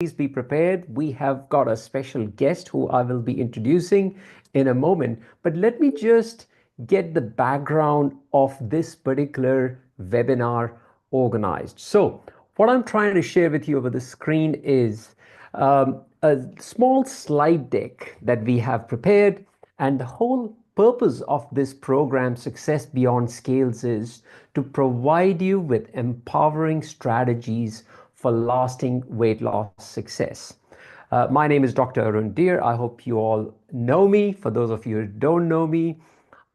Please be prepared. We have got a special guest who I will be introducing in a moment. But let me just get the background of this particular webinar organized. So, what I'm trying to share with you over the screen is a small slide deck that we have prepared, and the whole purpose of this program, Success Beyond Scales, is to provide you with empowering strategies for lasting weight loss success. My name is Dr. Arun Deer. I hope you all know me. For those of you who don't know me,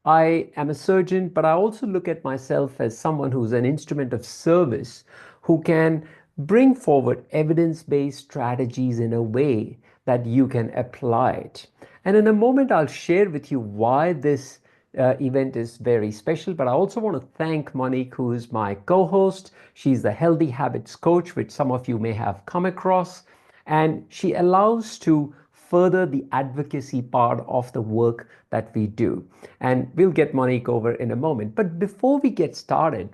I am a surgeon, but I also look at myself as someone who's an instrument of service who can bring forward evidence-based strategies in a way that you can apply it. And in a moment, I'll share with you why this event is very special, but I also want to thank Monique, who is my co-host. She's the Healthy Habits Coach, which some of you may have come across, and she allows to further the advocacy part of the work that we do. And we'll get Monique over in a moment. But before we get started,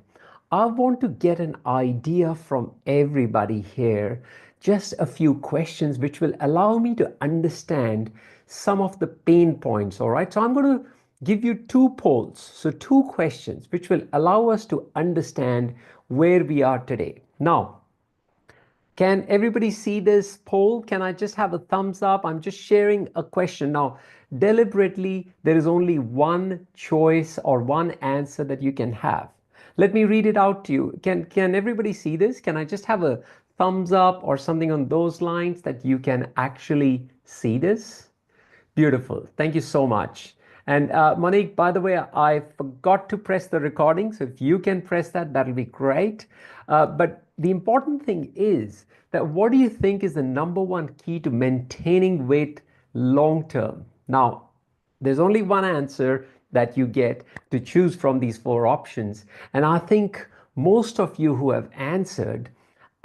I want to get an idea from everybody here, just a few questions which will allow me to understand some of the pain points, all right? So I'm going to give you two polls, so two questions, which will allow us to understand where we are today. Now, can everybody see this poll? Can I just have a thumbs up? I'm just sharing a question. Now, deliberately, there is only one choice or one answer that you can have. Let me read it out to you. Can everybody see this? Can I just have a thumbs up or something on those lines that you can actually see this? Beautiful. Thank you so much. And Monique, by the way, I forgot to press the recording. So if you can press that, that'll be great. But the important thing is that what do you think is the number one key to maintaining weight long term? Now, there's only one answer that you get to choose from these four options. And I think most of you who have answered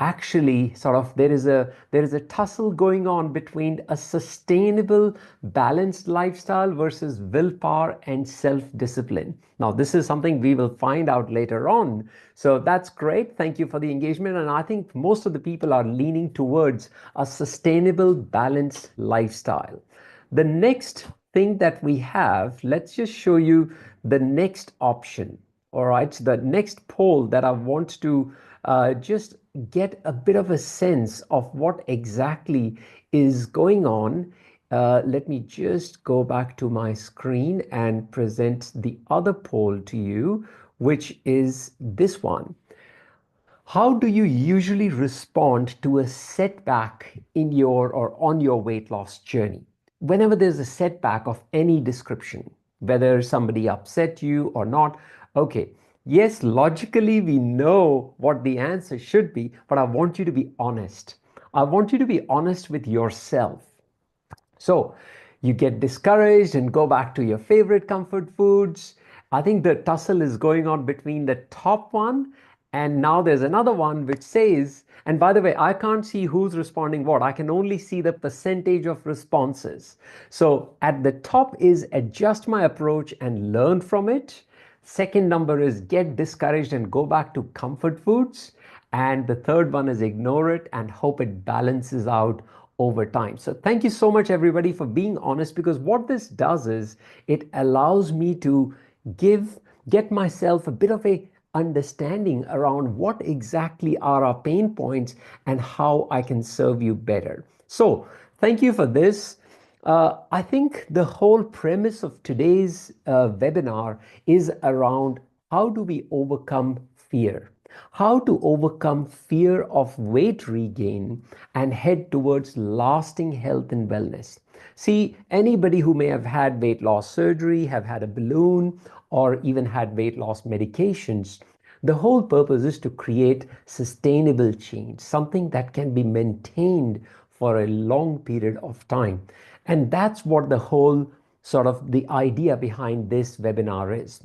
actually sort of there is a tussle going on between a sustainable balanced lifestyle versus willpower and self-discipline. Now this is something we will find out later on, so that's great. Thank you for the engagement. And I think most of the people are leaning towards a sustainable balanced lifestyle. The next thing that we have, let's just show you the next option. All right, so the next poll that I want to just get a bit of a sense of what exactly is going on. Let me just go back to my screen and present the other poll to you, which is this one. How do you usually respond to a setback in your or on your weight loss journey? Whenever there's a setback of any description, whether somebody upset you or not, okay, yes, logically we know what the answer should be, but I want you to be honest. I want you to be honest with yourself. So you get discouraged and go back to your favorite comfort foods. I think the tussle is going on between the top one, and now there's another one which says, and by the way, I can't see who's responding what. I can only see the percentage of responses. So at the top is adjust my approach and learn from it. Second number is get discouraged and go back to comfort foods. And the third one is ignore it and hope it balances out over time. So thank you so much, everybody, for being honest, because what this does is it allows me to get myself a bit of a understanding around what exactly are our pain points and how I can serve you better. So thank you for this. I think the whole premise of today's webinar is around how do we overcome fear? How to overcome fear of weight regain and head towards lasting health and wellness. See, anybody who may have had weight loss surgery, have had a balloon, or even had weight loss medications, the whole purpose is to create sustainable change, something that can be maintained for a long period of time. And that's what the whole sort of the idea behind this webinar is.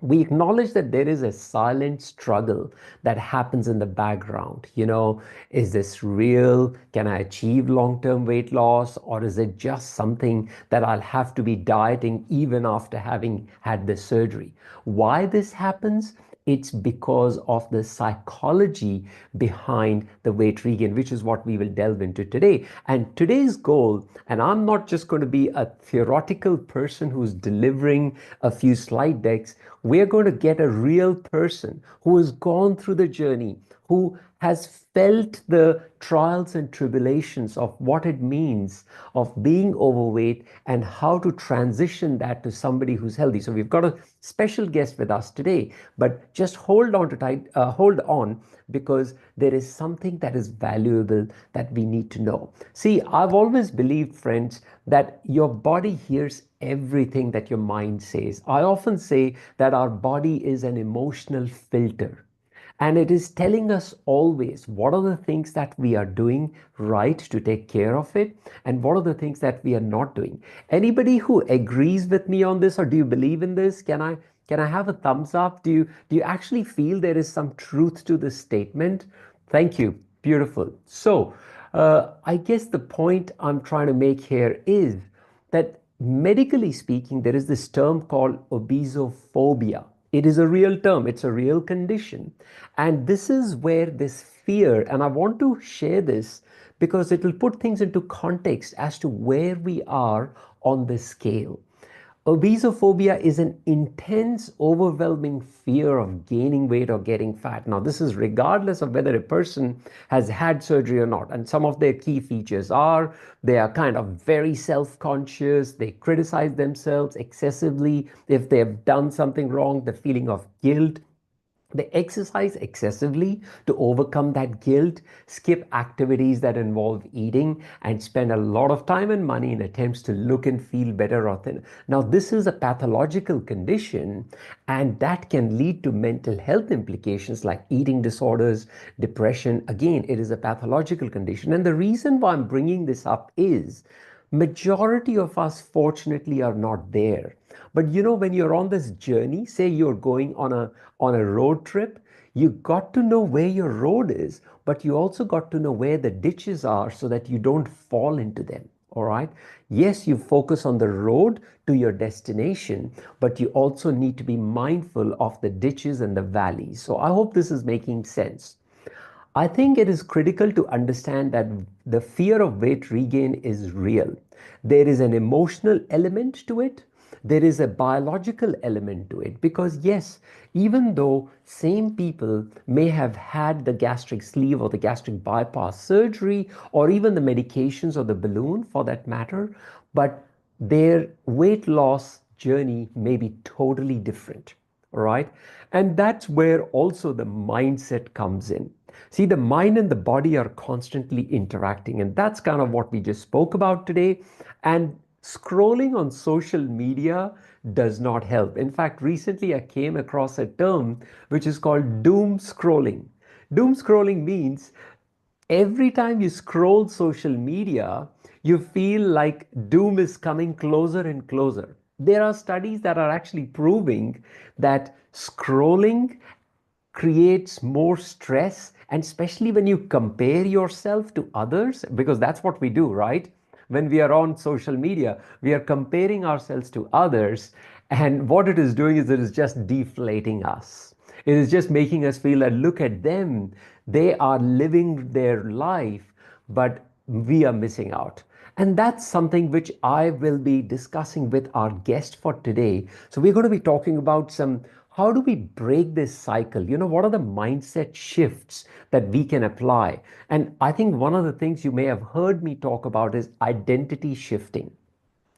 We acknowledge that there is a silent struggle that happens in the background. You know, is this real? Can I achieve long-term weight loss? Or is it just something that I'll have to be dieting even after having had the surgery? Why this happens it's because of the psychology behind the weight regain, which is what we will delve into today. And today's goal, and I'm not just going to be a theoretical person who's delivering a few slide decks, we're going to get a real person who has gone through the journey, who has felt the trials and tribulations of what it means of being overweight and how to transition that to somebody who's healthy. So we've got a special guest with us today, but just hold on, because there is something that is valuable that we need to know. See, I've always believed, friends, that your body hears everything that your mind says. I often say that our body is an emotional filter. And it is telling us always what are the things that we are doing right to take care of it, and what are the things that we are not doing. Anybody who agrees with me on this, or do you believe in this? Can I have a thumbs up? Do you actually feel there is some truth to this statement? Thank you. Beautiful. So, I guess the point I'm trying to make here is that medically speaking, there is this term called obesophobia. It is a real term, it's a real condition. And this is where this fear, and I want to share this because it will put things into context as to where we are on this scale. Obesophobia is an intense, overwhelming fear of gaining weight or getting fat. Now, this is regardless of whether a person has had surgery or not. And some of their key features are they are kind of very self conscious, they criticize themselves excessively if they have done something wrong, the feeling of guilt. They exercise excessively to overcome that guilt, skip activities that involve eating, and spend a lot of time and money in attempts to look and feel better or thinner. Now, this is a pathological condition, and that can lead to mental health implications like eating disorders, depression. Again, it is a pathological condition. And the reason why I'm bringing this up is majority of us, fortunately, are not there. But when you're on this journey, say you're going on a road trip, you got to know where your road is, but you also got to know where the ditches are so that you don't fall into them. All right. Yes, you focus on the road to your destination, but you also need to be mindful of the ditches and the valleys. So I hope this is making sense. I think it is critical to understand that the fear of weight regain is real. There is an emotional element to it. There is a biological element to it, because yes, even though same people may have had the gastric sleeve or the gastric bypass surgery or even the medications or the balloon for that matter, but their weight loss journey may be totally different. All right. And that's where also the mindset comes in. See, the mind and the body are constantly interacting, and that's kind of what we just spoke about today. And scrolling on social media does not help. In fact, recently I came across a term which is called doom scrolling. Doom scrolling means every time you scroll social media, you feel like doom is coming closer and closer. There are studies that are actually proving that scrolling creates more stress, and especially when you compare yourself to others, because that's what we do, right? When we are on social media, we are comparing ourselves to others, and what it is doing is it is just deflating us. It is just making us feel that look at them, they are living their life, but we are missing out. And that's something which I will be discussing with our guest for today. So we're going to be talking about how do we break this cycle? What are the mindset shifts that we can apply? And I think one of the things you may have heard me talk about is identity shifting.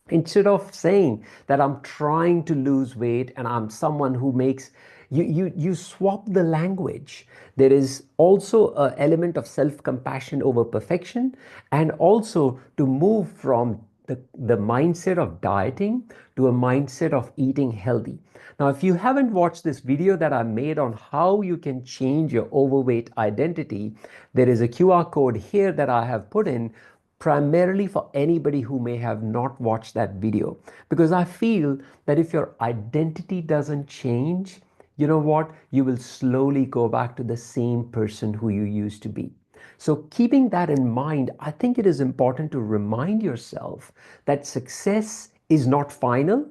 Instead of saying that I'm trying to lose weight and I'm someone who makes you swap the language. There is also an element of self-compassion over perfection, and also to move from the mindset of dieting to a mindset of eating healthy. Now, if you haven't watched this video that I made on how you can change your overweight identity, there is a QR code here that I have put in primarily for anybody who may have not watched that video. Because I feel that if your identity doesn't change, you know what? You will slowly go back to the same person who you used to be. So, keeping that in mind, I think it is important to remind yourself that success is not final,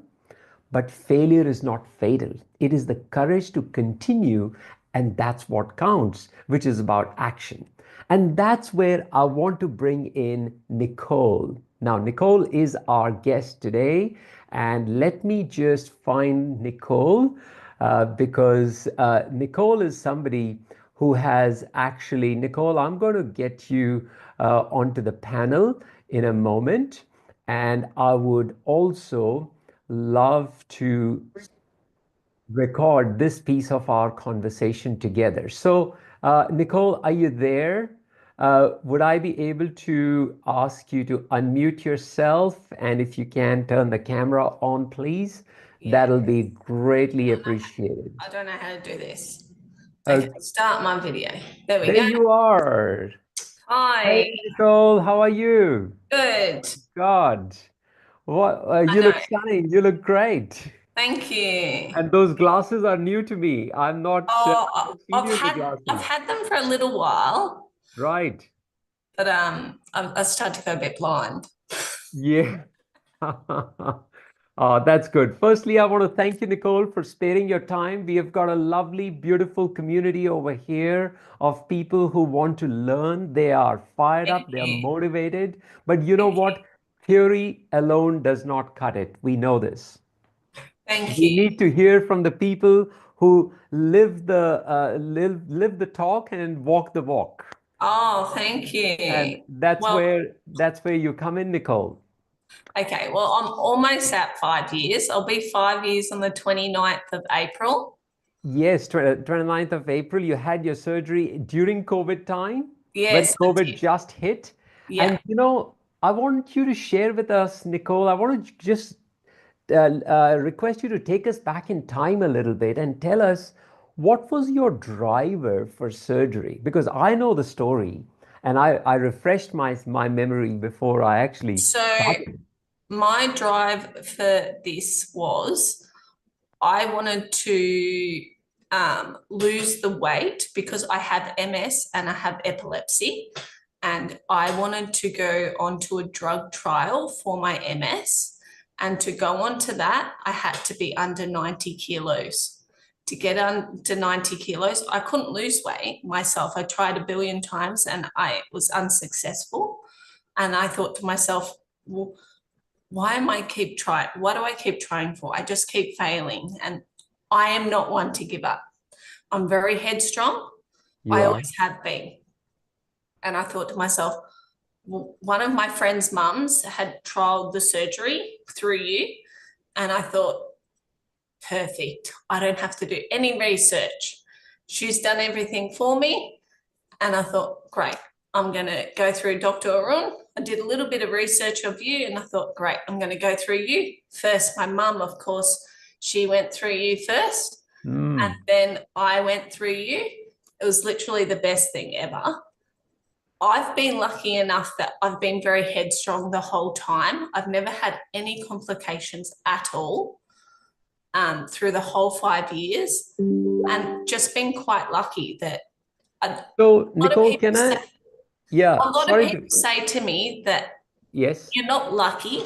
but failure is not fatal. It is the courage to continue, and that's what counts, which is about action. And that's where I want to bring in Nicole. Now, Nicole is our guest today, and let me just find Nicole because Nicole is somebody who has actually, Nicole, I'm going to get you onto the panel in a moment. And I would also love to record this piece of our conversation together. So, Nicole, are you there? Would I be able to ask you to unmute yourself? And if you can turn the camera on, please, that'll be greatly appreciated. I don't know how to do this. Uh, Okay, start my video. There we there go. you are. Hi. Hey, Nicole, how are you? Good. God, what I you know. look stunning. You look great. Thank you. And those glasses are new to me. I'm not Oh, I've seen you in the I've glasses. had them for a little while, Right. but I started to go a bit blind. Yeah. That's good. Firstly, I want to thank you, Nicole, for sparing your time. We have got a lovely, beautiful community over here of people who want to learn. They are fired Thank up, they are you. motivated. But you know Thank what? Theory alone does not cut it. We know this. Thank We you. need to hear from the people who live the talk and walk the walk. Oh, thank And you. that's Well, where you come in, Nicole. okay. Well, I'm almost at 5 years. I'll be 5 years on the 29th of April. Yes, 29th of April, you had your surgery during COVID time when Yes, I COVID did. just hit. Yeah. And I want you to share with us, Nicole. I want to just request you to take us back in time a little bit and tell us what was your driver for surgery? Because I know the story and I refreshed my memory before I actually So started. my drive for this was I wanted to lose the weight because I have MS and I have epilepsy. And I wanted to go onto a drug trial for my MS. And to go onto that, I had to be under 90 kilos. To get under 90 kilos, I couldn't lose weight myself. I tried a billion times and I was unsuccessful. And I thought to myself, well, why am I keep trying? What do I keep trying for? I just keep failing. And I am not one to give up. I'm very headstrong. You I are always have been. And I thought to myself, well, one of my friend's mums had trialed the surgery through you. And I thought, perfect. I don't have to do any research. She's done everything for me. And I thought, great, I'm going to go through Dr. Arun. I did a little bit of research of you and I thought, great, I'm going to go through you first. My mum, of course, she went through you first. And mm. then I went through you. It was literally the best thing ever. I've been lucky enough that I've been very headstrong the whole time. I've never had any complications at all through the whole 5 years, and just been quite lucky that a So, lot of Nicole, people can say, I? Yeah, a lot of sorry people to. say to me that Yes, you're not lucky.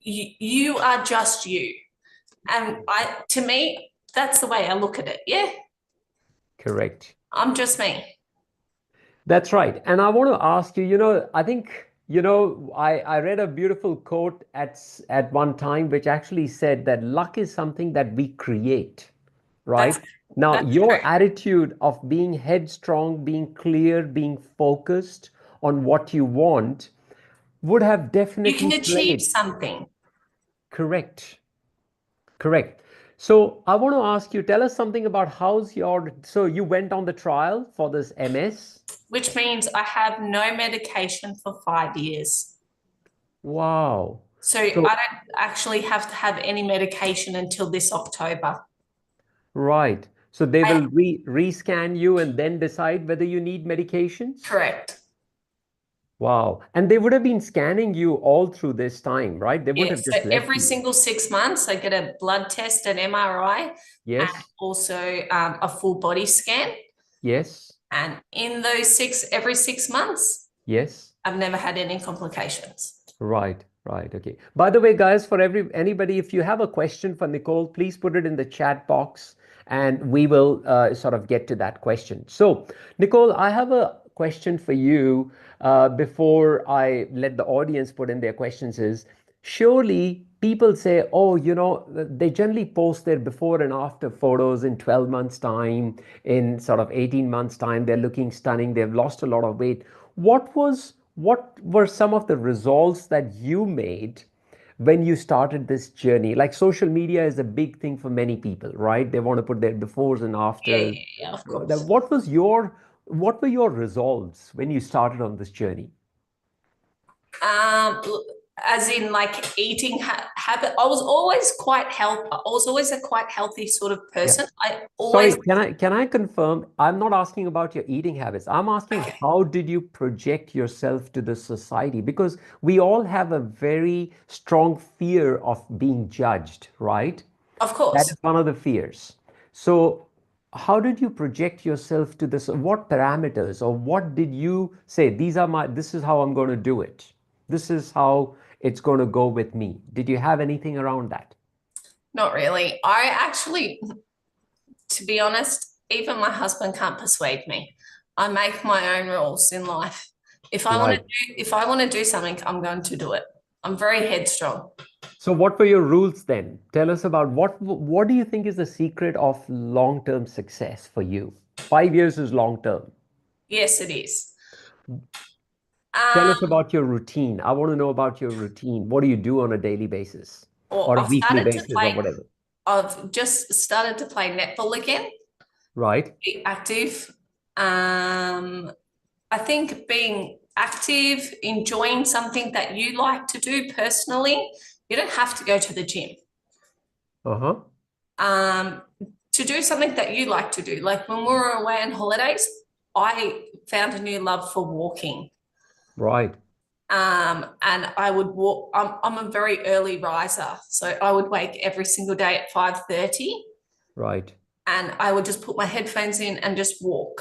You are just you, and to me, that's the way I look at it. Yeah, correct. I'm just me. That's right. And I want to ask you, I think, I read a beautiful quote at one time which actually said that luck is something that we create, That's right? Now, that's true. your attitude of being headstrong, being clear, being focused on what you want would have You can definitely achieve played. something, Correct. Correct. So I want to ask you, tell us something about so you went on the trial for this MS. which means I have no medication for 5 years. Wow. So I So, don't actually have to have any medication until this October. right. So they I, will rescan you and then decide whether you need medications? correct. Wow. And they would have been scanning you all through this time, right? They wouldn't have Yes. So just left every you. single 6 months, I get a blood test, an MRI, and Yes. also a full body scan. Yes. And in those every 6 months, Yes. I've never had any complications. Right. Right. Okay. By the way, guys, for anybody, if you have a question for Nicole, please put it in the chat box, and we will sort of get to that question. So, Nicole, I have a question for you before I let the audience put in their questions. Is surely people say, oh, they generally post their before and after photos in 12 months' time, in sort of 18 months' time. They're looking stunning. They've lost a lot of weight. What were some of the results that you made when you started this journey? Like social media is a big thing for many people, right? They want to put their befores and Yeah, afters. yeah, yeah, of That- course. what were your results when you started on this journey? Um, as in like eating habit. I was always quite health. I was always a quite healthy sort of Yeah. person. I always. Sorry, can I confirm? I'm not asking about your eating habits. I'm asking Okay, how did you project yourself to the society? Because we all have a very strong fear of being judged, right? of That course. is one of the fears. So, how did you project yourself to this? What parameters or what did you say? This is how I'm going to do it. This is how it's going to go with me. Did you have anything around that? Not really. I actually, to be honest, even my husband can't persuade me. I make my own rules in life. Right. If I want to do something, I'm going to do it. I'm very headstrong. So, what were your rules then? Tell us about what do you think is the secret of long-term success for you? 5 years is long term. Yes, it is. Tell us Um, about your routine. I want to know about your routine. What do you do on a daily basis or or a weekly basis or whatever? I've just started to play netball again, Right? be active. Um, I think being active, enjoying something that you like to do personally, you don't have to go to the gym. Uh-huh. Um, to do something that you like to do. Like when we were away on holidays, I found a new love for walking. Right. And I would walk. I'm a very early riser, so I would wake every single day at 5:30, Right. and I would just put my headphones in and just walk.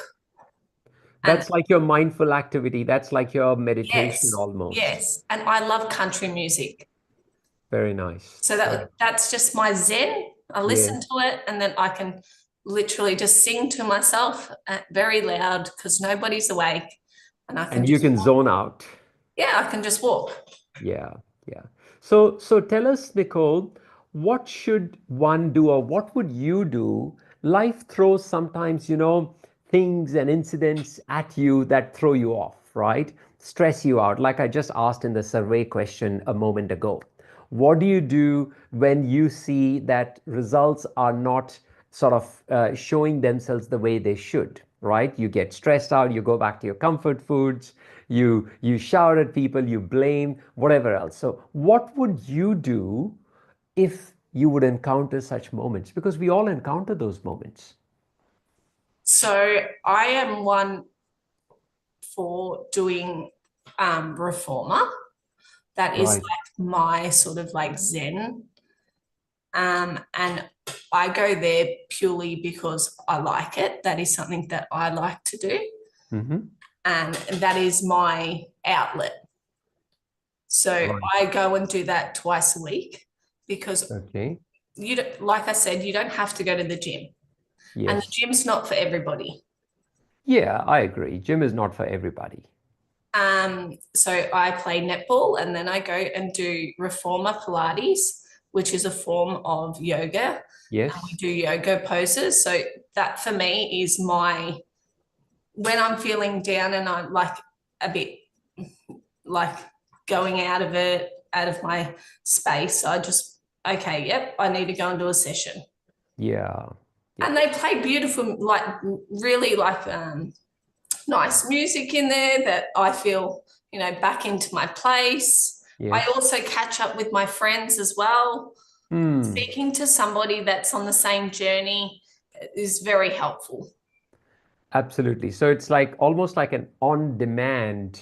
And That's like your mindful activity. That's like your meditation yes, almost. yes, and I love country music. Very nice. So that's just my zen. I Yeah. listen to it, and then I can literally just sing to myself very loud because nobody's awake, and I can And you just can zone out. yeah, I can just walk. Yeah, yeah. So tell us, Nicole, what should one do or what would you do? Life throws sometimes, things and incidents at you that throw you off, right? Stress you out, like I just asked in the survey question a moment ago. What do you do when you see that results are not sort of showing themselves the way they should, right? You get stressed out, you go back to your comfort foods, you shout at people, you blame, whatever else. So, what would you do if you would encounter such moments? Because we all encounter those moments, So I am one for doing reformer. That is right? like my sort of like zen. And I go there purely because I like it. That is something that I like to do. Mm-hmm. And that is my outlet. So Right. I go and do that twice a week because Okay. you don't, like I said, you don't have to go to the gym. And the Yes. gym's not for everybody. Yeah, I agree. Gym is not for everybody. So I play netball and then I go and do reformer Pilates, which is a form of yoga. And we Yes. do yoga poses. So that for me is my when I'm feeling down and I'm like a bit like going out of it, out of my space, I just okay, yep, I need to go and do a session. Yeah. Yeah. And they play beautiful, like really like nice music in there that I feel, back into my place. I Yes. also catch up with my friends as well. Hmm. Speaking to somebody that's on the same journey is very helpful. Absolutely. So it's like almost like an on-demand,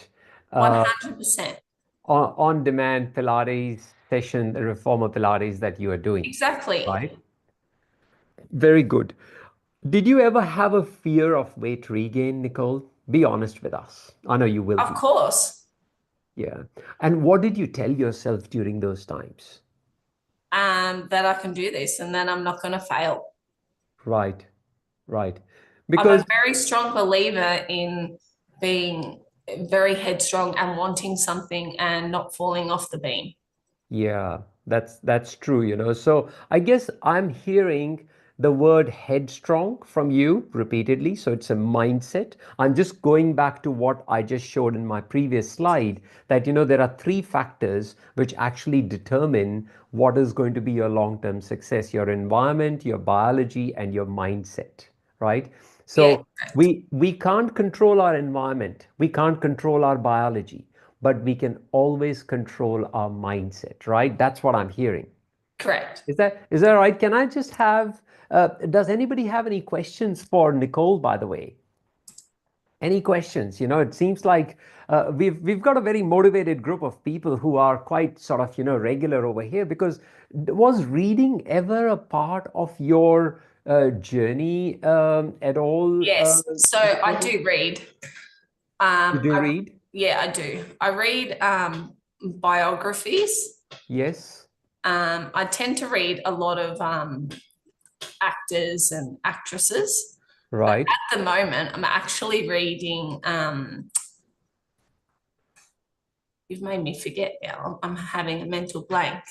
uh, 100%. on-demand Pilates session, the reformer Pilates that you are doing, Exactly. right? Very good. Did you ever have a fear of weight regain, Nicole? Be honest with us. I know you will Of be. course. Yeah. And what did you tell yourself during those times? That I can do this and then I'm not going to fail. Right, right. I'm Because a very strong believer in being very headstrong and wanting something and not falling off the beam. yeah, that's true, you know. So I guess I'm hearing the word headstrong from you repeatedly. So it's a mindset. I'm just going back to what I just showed in my previous slide that, you know, there are three factors which actually determine what is going to be your long-term success, your environment, your biology, and your mindset, right? Yeah, So we can't control our environment, we can't control our biology, but we can always control our mindset, right? That's what I'm hearing. correct. Is that right? Can I just have, does anybody have any questions for Nicole, by the way? Any questions? You know, it seems like we've got a very motivated group of people who are quite sort of, you know, regular over here because was reading ever a part of your journey at all, Yes. So I Nicole? do read. You do I, read? yeah, I do. I read biographies. Yes. I tend to read a lot of actors and actresses. But Right. at the moment, I'm actually reading. You've made me forget now. I'm having a mental blank.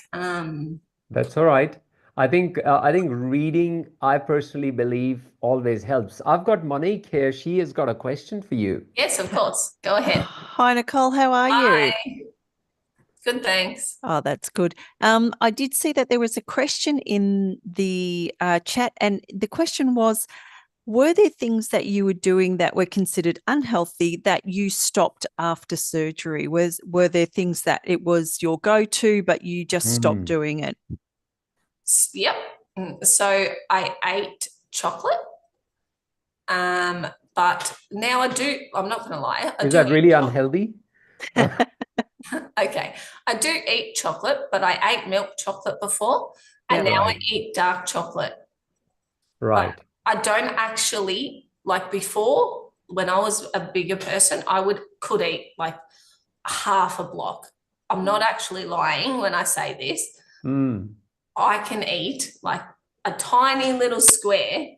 That's all right. I think reading, I personally believe, always helps. I've got Monique here. She has got a question for you. Yes, of course. Go ahead. Hi, Nicole. How are you? Hi. Good, thanks. Oh, that's good. I did see that there was a question in the chat, and the question was, were there things that you were doing that were considered unhealthy that you stopped after surgery? Were there things that it was your go-to, but you just stopped Hmm. doing it? Yep. So I ate chocolate. But now I do, I'm not going to lie, I Is do that eat really chocolate. unhealthy? Okay. I do eat chocolate, but I ate milk chocolate before and Yep. now I Right, eat dark chocolate. But right. I don't actually, like before, when I was a bigger person, could eat like half a block. I'm not actually lying when I say this. Hmm. I can eat like a tiny little square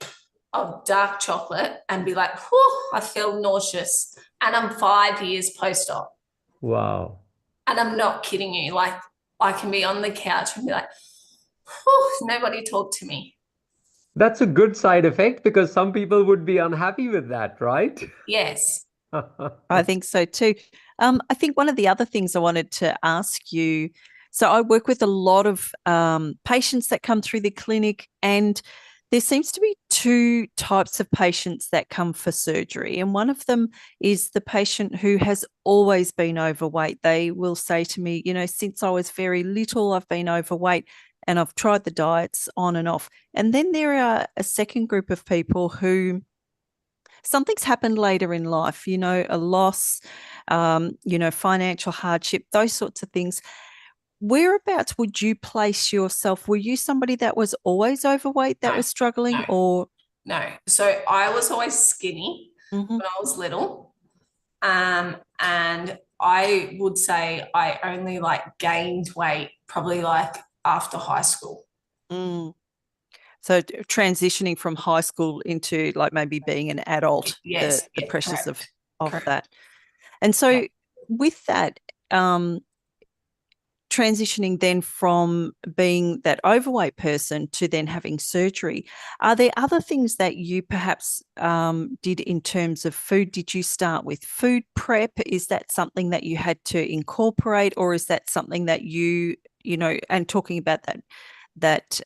of dark chocolate and be like, whew, I feel nauseous. And I'm 5 years post-op. Wow. And I'm not kidding you. Like I can be on the couch and be like, whew, nobody talk to me. That's a good side effect because some people would be unhappy with that, right? Yes. I think so too. I think one of the other things I wanted to ask you, so I work with a lot of patients that come through the clinic, and there seems to be two types of patients that come for surgery. And one of them is the patient who has always been overweight. They will say to me, you know, since I was very little, I've been overweight and I've tried the diets on and off. And then there are a second group of people who something's happened later in life, you know, a loss, you know, financial hardship, those sorts of things. Whereabouts would you place yourself? Were you somebody that was always overweight that No, was struggling, no, or? no. So I was always skinny Mhm. when I was little. And I would say I only like gained weight probably like after high school. Mm. So transitioning from high school into like maybe being an adult, Yes, the yeah, pressures correct. of Correct. that. And Yeah. so with that, transitioning then from being that overweight person to then having surgery, are there other things that you perhaps did in terms of food? Did you start with food prep? Is that something that you had to incorporate, or is that something that you know, and talking about that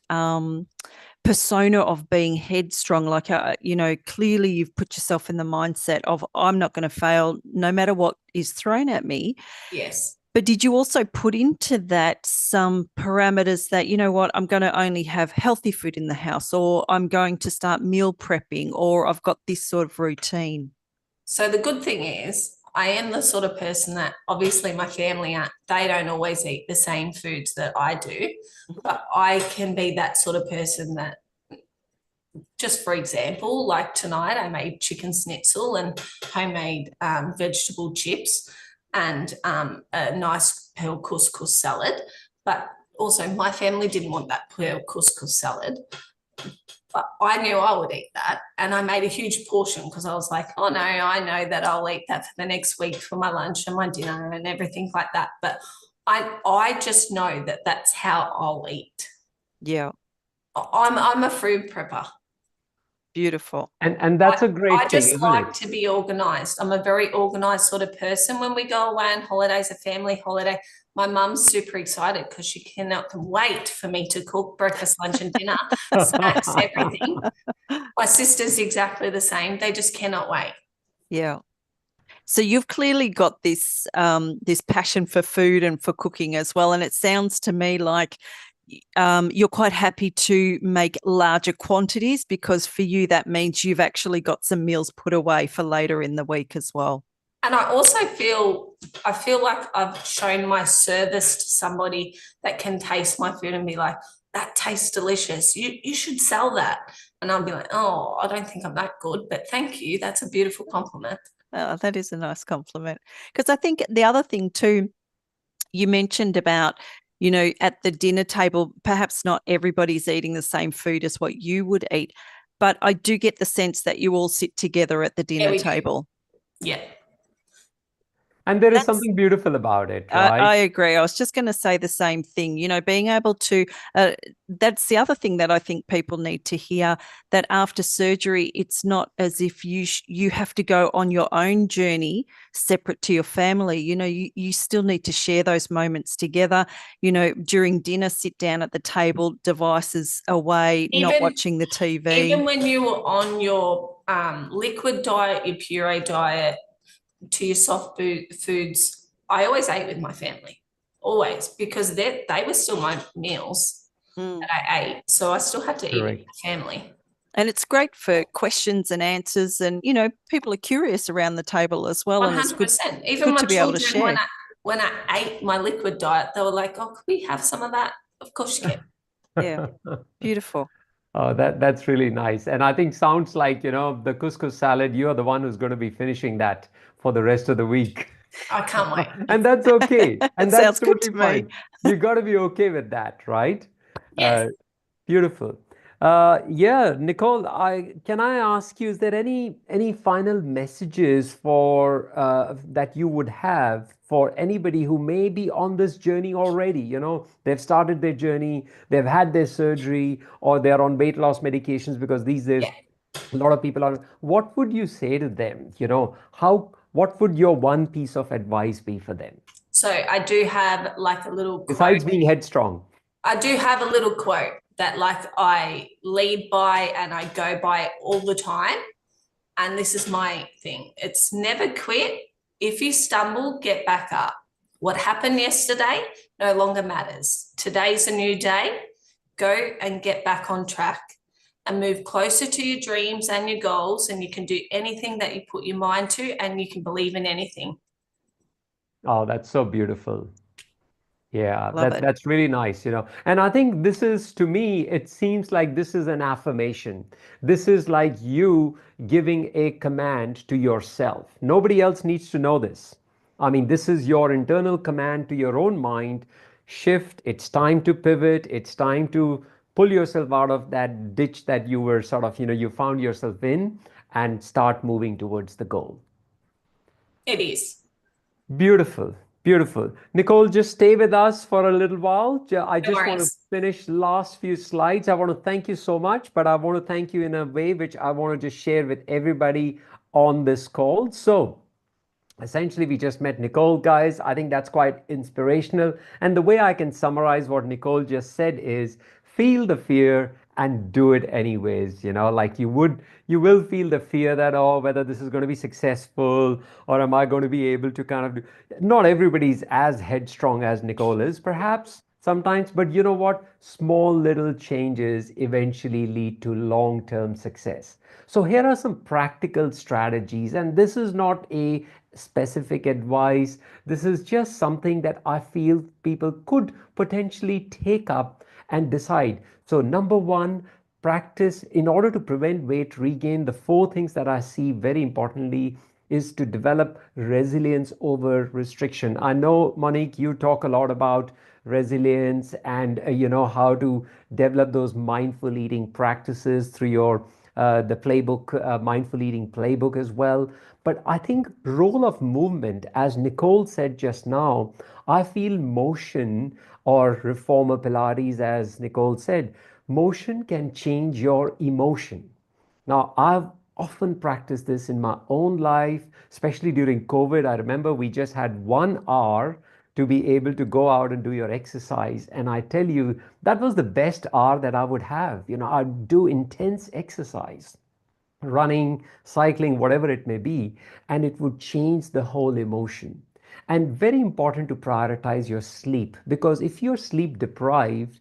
persona of being headstrong, like you know, clearly you've put yourself in the mindset of I'm not going to fail no matter what is thrown at me. Yes. But did you also put into that some parameters that, you know what, I'm going to only have healthy food in the house, or I'm going to start meal prepping, or I've got this sort of routine? So the good thing is I am the sort of person that obviously my family aren't, they don't always eat the same foods that I do, but I can be that sort of person that, just for example, like tonight I made chicken schnitzel and homemade vegetable chips. and a nice pearl couscous salad. But also, my family didn't want that pearl couscous salad. But I knew I would eat that. And I made a huge portion because I was like, oh no, I know that I'll eat that for the next week for my lunch and my dinner and everything like that. But I just know that that's how I'll eat. Yeah. I'm a food prepper. Beautiful. And that's a great I thing, just isn't like it? to be organized. I'm a very organized sort of person. When we go away on holidays, a family holiday, my mum's super excited because she cannot wait for me to cook breakfast, lunch, and dinner, snacks, everything. My sister's exactly the same. They just cannot wait. Yeah. So you've clearly got this this passion for food and for cooking as well. And it sounds to me like you're quite happy to make larger quantities, because for you that means you've actually got some meals put away for later in the week as well. And I also feel like I've shown my service to somebody that can taste my food and be like, that tastes delicious. You should sell that. And I'll be like, oh, I don't think I'm that good, but thank you. That's a beautiful compliment. Oh, that is a nice compliment. Because I think the other thing too, you mentioned about, you know, at the dinner table, perhaps not everybody's eating the same food as what you would eat, but I do get the sense that you all sit together at the dinner table. Yeah. And there is something beautiful about it, right? I agree. I was just going to say the same thing. You know, being able to, that's the other thing that I think people need to hear, that after surgery, it's not as if you have to go on your own journey separate to your family. You know, you still need to share those moments together. You know, during dinner, sit down at the table, devices away, not watching the TV. Even when you were on your liquid diet, your puree diet, to your soft foods, I always ate with my family, always, because they were still my meals that I ate. So I still had to eat with my family. And it's great for questions and answers, and you know, people are curious around the table as well. 100%. And it's good, even good my to be able to children, share. when I ate my liquid diet, they were like, "Oh, could we have some of that?" Of course you can. Yeah, beautiful. Oh, that's really nice. And I think sounds like, you know, the couscous salad, you are the one who's going to be finishing that for the rest of the week. I can't wait. And that's okay. And that's sounds good to totally me. fine. You got to be okay with that, right? Yes. Beautiful. Yeah, Nicole, can I ask you, is there any final messages for that you would have for anybody who may be on this journey already? You know, they've started their journey, they've had their surgery, or they're on weight loss medications, because these days a lot of people are. What would you say to them? You know, what would your one piece of advice be for them? So I do have like a little quote. Besides being headstrong. I do have a little quote that like I lead by and I go by all the time. And this is my thing. It's never quit. If you stumble, get back up. What happened yesterday no longer matters. Today's a new day. Go and get back on track and move closer to your dreams and your goals. And you can do anything that you put your mind to, and you can believe in anything. Oh, that's so beautiful. Yeah, Love it. that's really nice, you know. And I think this is, to me, it seems like this is an affirmation. This is like you giving a command to yourself. Nobody else needs to know this. I mean, this is your internal command to your own mind. Shift. It's time to pivot. It's time to pull yourself out of that ditch that you were sort of, you know, you found yourself in, and start moving towards the goal. It is. Beautiful, beautiful. Nicole, just stay with us for a little while. I No just want to worries. finish last few slides. I want to thank you so much, but I want to thank you in a way which I want to just share with everybody on this call. So essentially, we just met Nicole, guys. I think that's quite inspirational. And the way I can summarize what Nicole just said is, feel the fear and do it anyways. You know, like you will feel the fear that, oh, whether this is going to be successful, or am I going to be able to kind of do. Not everybody's as headstrong as Nicole is, perhaps sometimes, but you know what? Small little changes eventually lead to long-term success. So here are some practical strategies, and this is not a specific advice. This is just something that I feel people could potentially take up and decide. So number one, practice in order to prevent weight regain. The four things that I see very importantly is to develop resilience over restriction. I know, Monique, you talk a lot about resilience and how to develop those mindful eating practices through your the playbook, mindful eating playbook as well. But I think role of movement, as Nicole said just now, I feel motion or reformer Pilates, as Nicole said, motion can change your emotion. Now, I've often practiced this in my own life, especially during COVID. I remember we just had 1 hour to be able to go out and do your exercise. And I tell you, that was the best hour that I would have. I'd do intense exercise, running, cycling, whatever it may be, and it would change the whole emotion. And very important to prioritize your sleep, because if you're sleep deprived,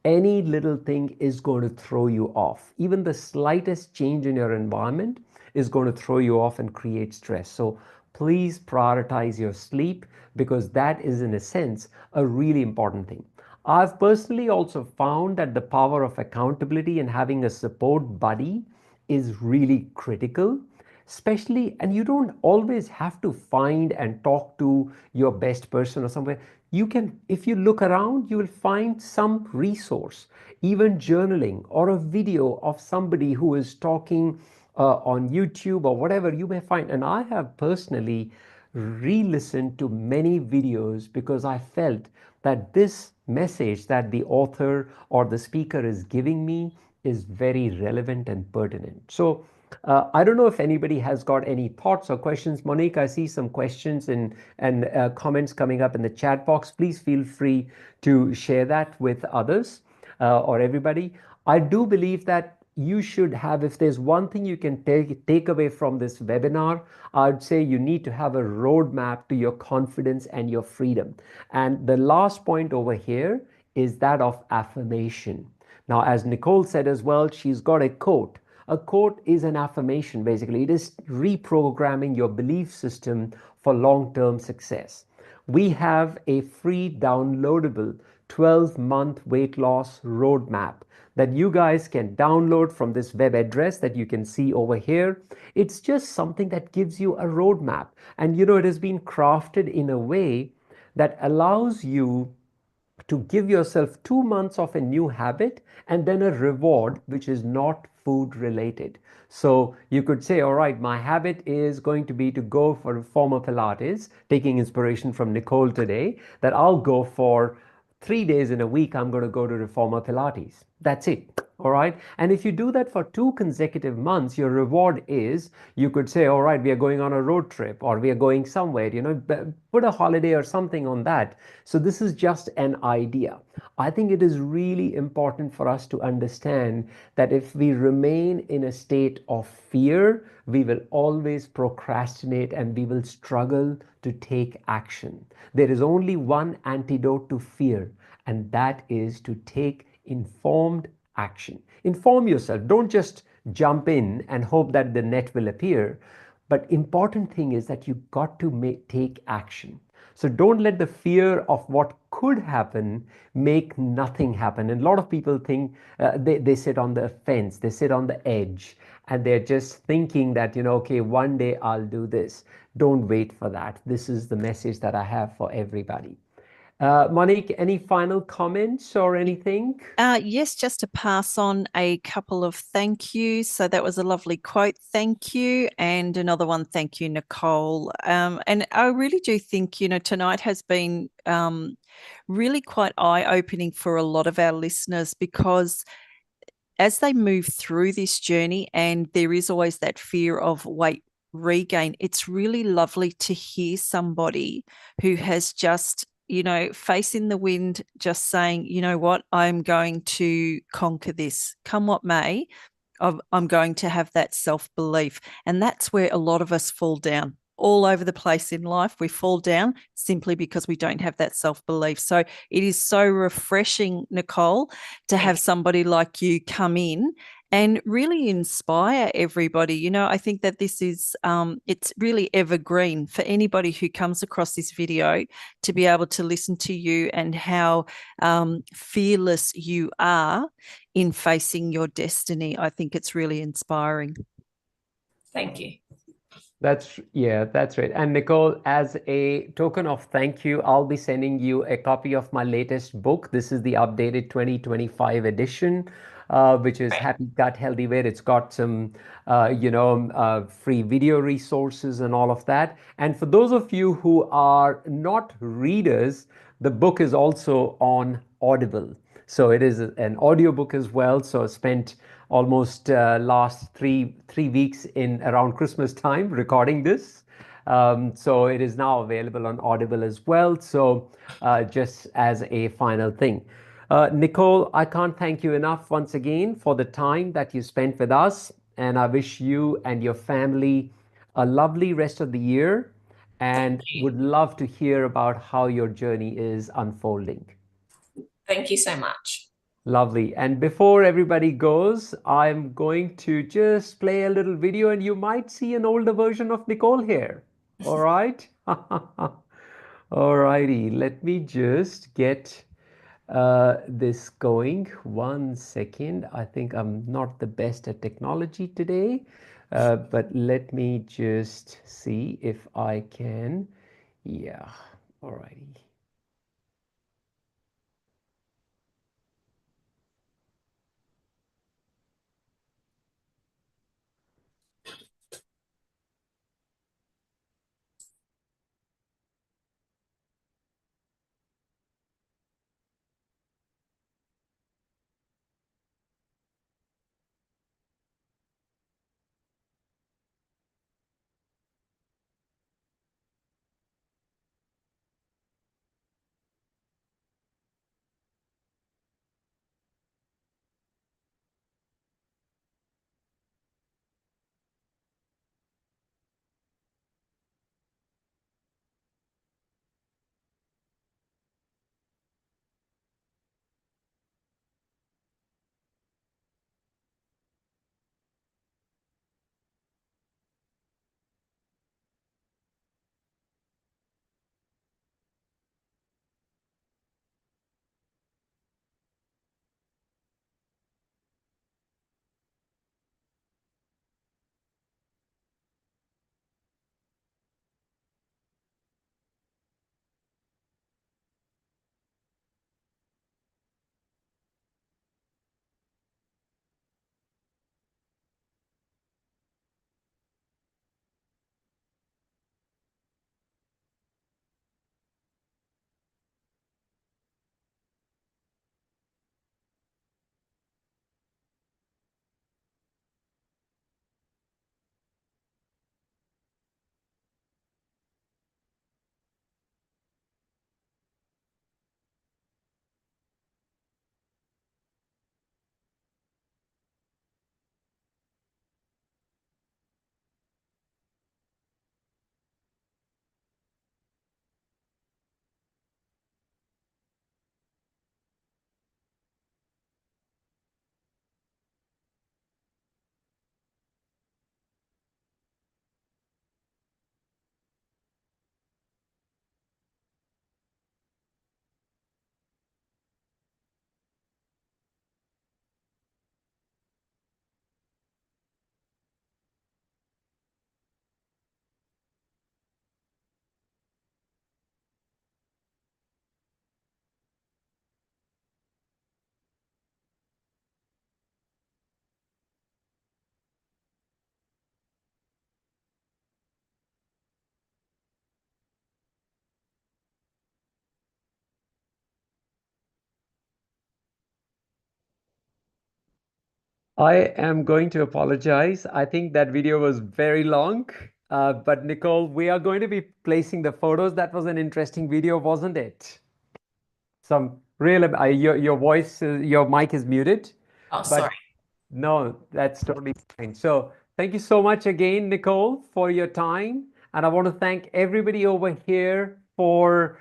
any little thing is going to throw you off. Even the slightest change in your environment is going to throw you off and create stress. So please prioritize your sleep, because that is, in a sense, a really important thing. I've personally also found that the power of accountability and having a support buddy is really critical, especially, and you don't always have to find and talk to your best person or somewhere. You can, if you look around, you will find some resource, even journaling or a video of somebody who is talking on YouTube or whatever you may find. And I have personally re-listened to many videos because I felt that this message that the author or the speaker is giving me is very relevant and pertinent. So I don't know if anybody has got any thoughts or questions. Monique, I see some questions and comments coming up in the chat box. Please feel free to share that with others or everybody. I do believe that you should have, if there's one thing you can take away from this webinar, I'd say you need to have a roadmap to your confidence and your freedom. And the last point over here is that of affirmation. Now, as Nicole said as well, she's got a quote. A quote is an affirmation, basically. It is reprogramming your belief system for long-term success. We have a free downloadable 12-month weight loss roadmap that you guys can download from this web address that you can see over here. It's just something that gives you a roadmap. And it has been crafted in a way that allows you to give yourself 2 months of a new habit and then a reward which is not food related. So you could say, all right, my habit is going to be to go for reformer Pilates, taking inspiration from Nicole today, that I'll go for 3 days in a week, I'm going to go to reformer Pilates. That's it. All right. And if you do that for 2 consecutive months, your reward is, you could say, all right, we are going on a road trip or we are going somewhere, put a holiday or something on that. So this is just an idea. I think it is really important for us to understand that if we remain in a state of fear, we will always procrastinate and we will struggle to take action. There is only one antidote to fear, and that is to take informed action. Inform yourself. Don't just jump in and hope that the net will appear. But important thing is that you got to take action. So don't let the fear of what could happen make nothing happen. And a lot of people think they sit on the fence, they sit on the edge, and they're just thinking that, okay, one day I'll do this. Don't wait for that. This is the message that I have for everybody. Monique, any final comments or anything? Yes, just to pass on a couple of thank yous. So that was a lovely quote. Thank you. And another one. Thank you, Nicole. And I really do think, tonight has been really quite eye-opening for a lot of our listeners, because as they move through this journey, and there is always that fear of weight regain, it's really lovely to hear somebody who has just face in the wind, just saying, you know what, I'm going to conquer this. Come what may, I'm going to have that self-belief. And that's where a lot of us fall down. All over the place in life, we fall down simply because we don't have that self-belief. So it is so refreshing, Nicole, to have somebody like you come in and really inspire everybody. I think that this is, it's really evergreen for anybody who comes across this video to be able to listen to you and how fearless you are in facing your destiny. I think it's really inspiring. Thank you. That's right. And Nicole, as a token of thank you, I'll be sending you a copy of my latest book. This is the updated 2025 edition, which is Happy Gut, Healthy Weight. It's got some, free video resources and all of that. And for those of you who are not readers, the book is also on Audible. So it is an audiobook as well. So I spent almost last three weeks in around Christmas time recording this. So it is now available on Audible as well. So just as a final thing. Nicole, I can't thank you enough once again for the time that you spent with us. And I wish you and your family a lovely rest of the year and would love to hear about how your journey is unfolding. Thank you so much. Lovely. And before everybody goes, I'm going to just play a little video and you might see an older version of Nicole here. All right. All righty. Let me just get this going. 1 second. I think I'm not the best at technology today, but let me just see if I can. Yeah. All righty. I am going to apologize. I think that video was very long. But Nicole, we are going to be placing the photos. That was an interesting video, wasn't it? Some real, your voice, your mic is muted. Oh, But sorry. no, that's totally fine. So thank you so much again, Nicole, for your time. And I want to thank everybody over here for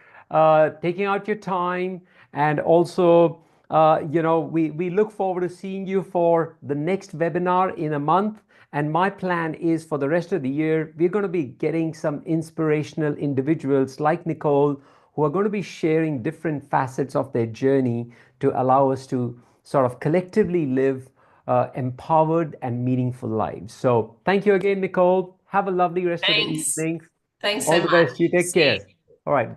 taking out your time. And also, we look forward to seeing you for the next webinar in a month. And my plan is for the rest of the year, we're going to be getting some inspirational individuals like Nicole who are going to be sharing different facets of their journey to allow us to sort of collectively live empowered and meaningful lives. So thank you again, Nicole. Have a lovely rest of the Thanks. evening. Thanks All so the much. best. You take See you. care. All right.